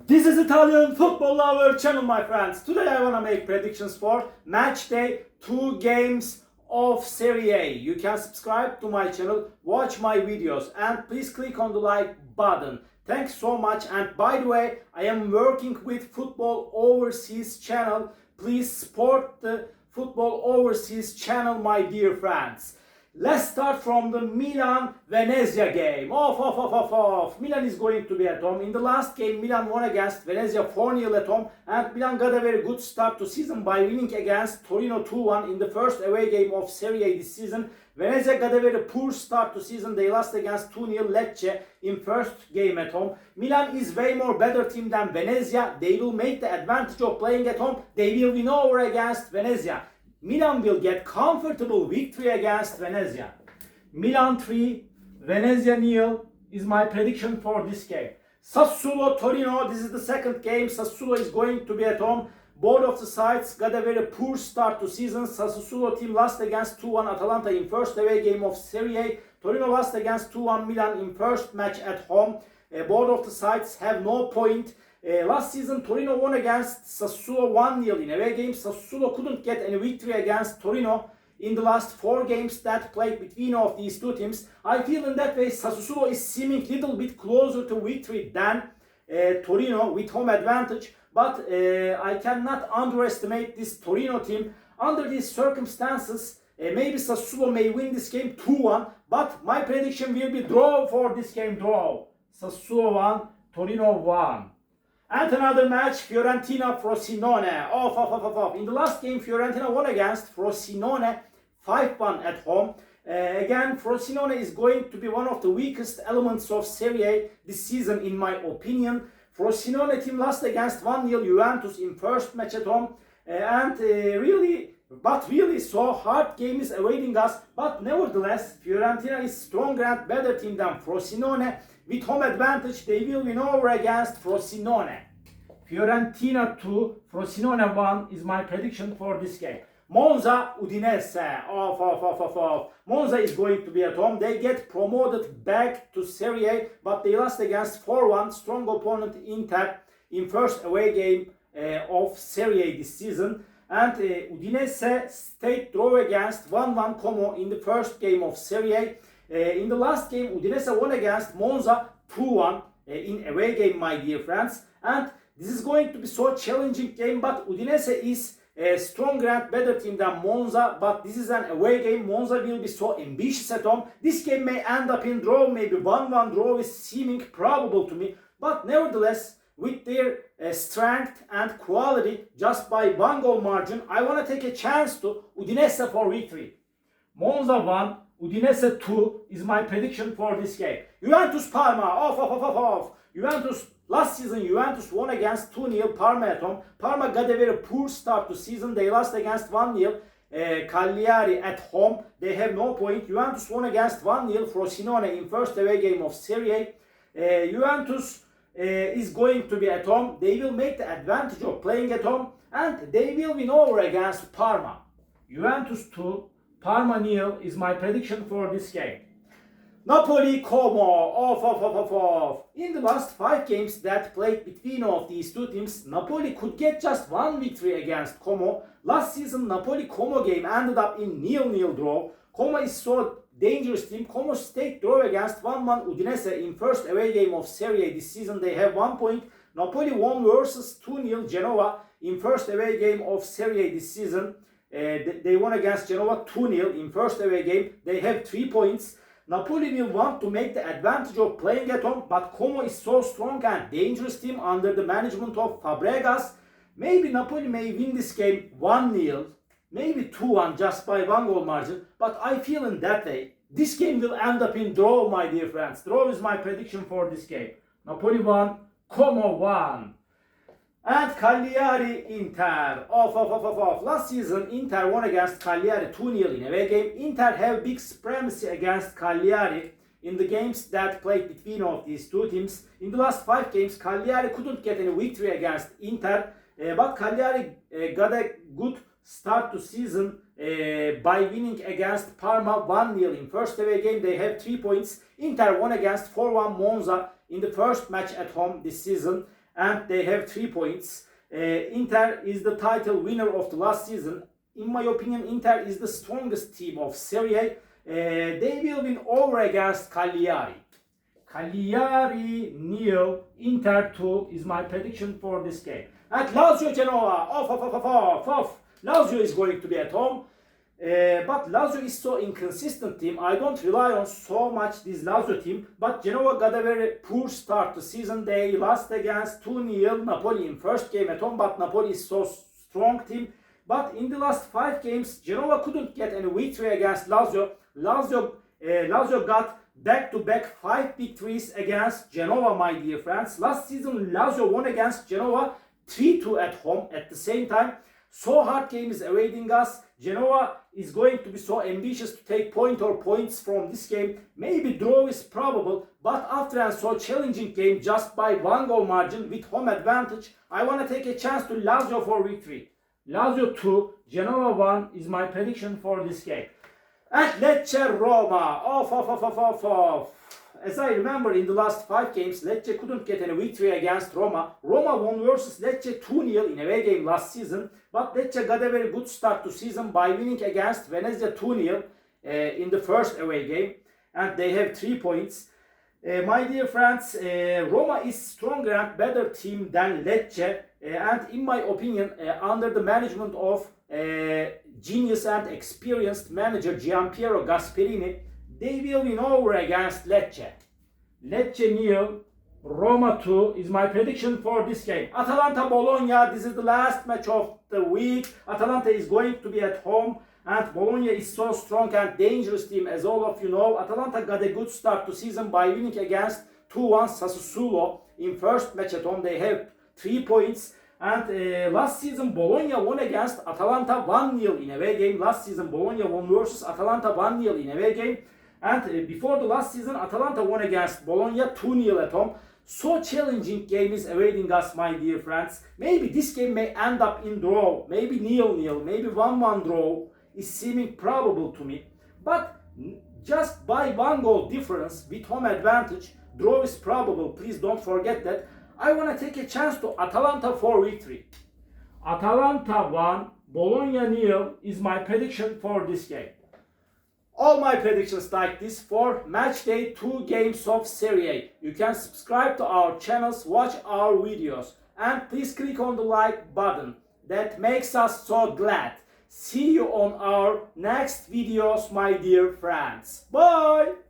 This is Italian football lover channel, my friends. Today I want to make predictions for match day 2 games of Serie A. You can subscribe to my channel, watch my videos, and please click on the like button. Thanks so much. And by the way, I am working with Football Overseas channel. Please support the Football Overseas channel, my dear friends. Let's start from the Milan-Venezia game. Milan is going to be at home. In the last game, Milan won against Venezia 4-0 at home. And Milan got a very good start to season by winning against Torino 2-1 in the first away game of Serie A this season. Venezia got a very poor start to season. They lost against 2-0 Lecce in first game at home. Milan is way more better team than Venezia. They will make the advantage of playing at home. They will win over against Venezia. Milan will get comfortable victory against Venezia. Milan 3, Venezia 0 is my prediction for this game. Sassuolo, Torino, this is the second game. Sassuolo is going to be at home. Both of the sides got a very poor start to season. Sassuolo team lost against 2-1 Atalanta in first away game of Serie A. Torino lost against 2-1 Milan in first match at home. Both of the sides have no point. Last season, Torino won against Sassuolo 1-0 in away game. Sassuolo couldn't get any victory against Torino in the last 4 games that played between of these two teams. I feel in that way Sassuolo is seeming a little bit closer to victory than Torino with home advantage. But I cannot underestimate this Torino team. Under these circumstances, maybe Sassuolo may win this game 2-1. But my prediction will be draw for this game, draw. Sassuolo 1, Torino 1. And another match, Fiorentina-Frosinone. In the last game, Fiorentina won against Frosinone 5-1 at home. Again, Frosinone is going to be one of the weakest elements of Serie A this season, in my opinion. Frosinone team lost against 1-0 Juventus in first match at home. Really so hard game is awaiting us. But nevertheless, Fiorentina is stronger and better team than Frosinone. With home advantage, they will win over against Frosinone. Fiorentina 2, Frosinone 1 is my prediction for this game. Monza, Udinese. Monza is going to be at home. They get promoted back to Serie A, but they lost against 4-1 strong opponent Inter in first away game of Serie A this season. And Udinese stayed draw against 1-1 Como in the first game of Serie A. In the last game, Udinese won against Monza 2-1 in away game, my dear friends. And this is going to be so challenging game, but Udinese is a stronger and better team than Monza. But this is an away game. Monza will be so ambitious at home. This game may end up in draw, maybe 1-1 draw is seeming probable to me. But nevertheless, with their strength and quality, just by 1 goal margin, I want to take a chance to Udinese for victory. Monza 1, Udinese 2 is my prediction for this game. Juventus Parma. Juventus, last season Juventus won against 2-0 Parma at home. Parma got a very poor start to season. They lost against 1-0 Cagliari at home. They have no point. Juventus won against 1-0 Frosinone in first away game of Serie A. Juventus is going to be at home. They will make the advantage of playing at home, and they will win over against Parma. Juventus 2, Parma 0 is my prediction for this game. Napoli, Como. In the last 5 games that played between of these two teams, Napoli could get just 1 victory against Como. Last season, Napoli-Como game ended up in 0-0 draw. Como is so dangerous team. Como stayed draw against 1-1 Udinese in first away game of Serie A this season. They have 1 point. Napoli won versus 2-0 Genoa in first away game of Serie A this season. They won against Genoa 2-0 in first away game. They have 3 points. Napoli will want to make the advantage of playing at home, but Como is so strong and dangerous team under the management of Fabregas. Maybe Napoli may win this game 1-0, maybe 2-1 just by 1 goal margin, but I feel in that way this game will end up in draw, my dear friends. Draw is my prediction for this game. Napoli 1, Como 1. And Cagliari Inter. Last season Inter won against Cagliari 2-0 in away game. Inter have big supremacy against Cagliari in the games that played between of these two teams. In the last 5 games, Cagliari couldn't get any victory against Inter. But Cagliari got a good start to season by winning against Parma 1-0 in first away game. They have 3 points. Inter won against 4-1 Monza in the first match at home this season. and they have 3 points. Inter is the title winner of the last season. In my opinion, Inter is the strongest team of Serie A. They will win over against Cagliari. Cagliari nil, Inter 2 is my prediction for this game. And Lazio Genoa, off. Lazio is going to be at home. But Lazio is so inconsistent team. I don't rely on so much this Lazio team. But Genoa got a very poor start to season. They lost against 2-0 Napoli in first game at home. But Napoli is so strong team. But in the last 5 games, Genoa couldn't get any victory against Lazio. Lazio got back-to-back 5 victories against Genoa, my dear friends. Last season, Lazio won against Genoa 3-2 at home at the same time. So hard game is awaiting us. Genoa is going to be so ambitious to take points from this game. Maybe draw is probable, but after a so challenging game just by 1 goal margin with home advantage, I want to take a chance to Lazio for victory. Lazio 2, Genoa 1 is my prediction for this game. And Lecce Roma, off. As I remember, in the last 5 games, Lecce couldn't get any victory against Roma. Roma won versus Lecce 2-0 in away game last season. But Lecce got a very good start to season by winning against Venezia 2-0 in the first away game. And they have 3 points. My dear friends, Roma is stronger and better team than Lecce. And in my opinion, under the management of genius and experienced manager Gianpiero Gasperini, they will win over against Lecce. Lecce nil, Roma 2 is my prediction for this game. Atalanta Bologna, this is the last match of the week. Atalanta is going to be at home, and Bologna is so strong and dangerous team, as all of you know. Atalanta got a good start to season by winning against 2-1 Sassuolo in first match at home. They have 3 points. And last season Bologna won against Atalanta 1-0 in away game. Last season Bologna won versus Atalanta 1-0 in away game. And before the last season, Atalanta won against Bologna 2-0 at home. So challenging game is awaiting us, my dear friends. Maybe this game may end up in draw. Maybe 0-0, maybe 1-1 draw is seeming probable to me. But just by 1 goal difference with home advantage, draw is probable. Please don't forget that. I want to take a chance to Atalanta for victory. Atalanta 1, Bologna 0 is my prediction for this game. All my predictions like this for match day 2 games of Serie A. You can subscribe to our channels, watch our videos, and please click on the like button. That makes us so glad. See you on our next videos, my dear friends. Bye!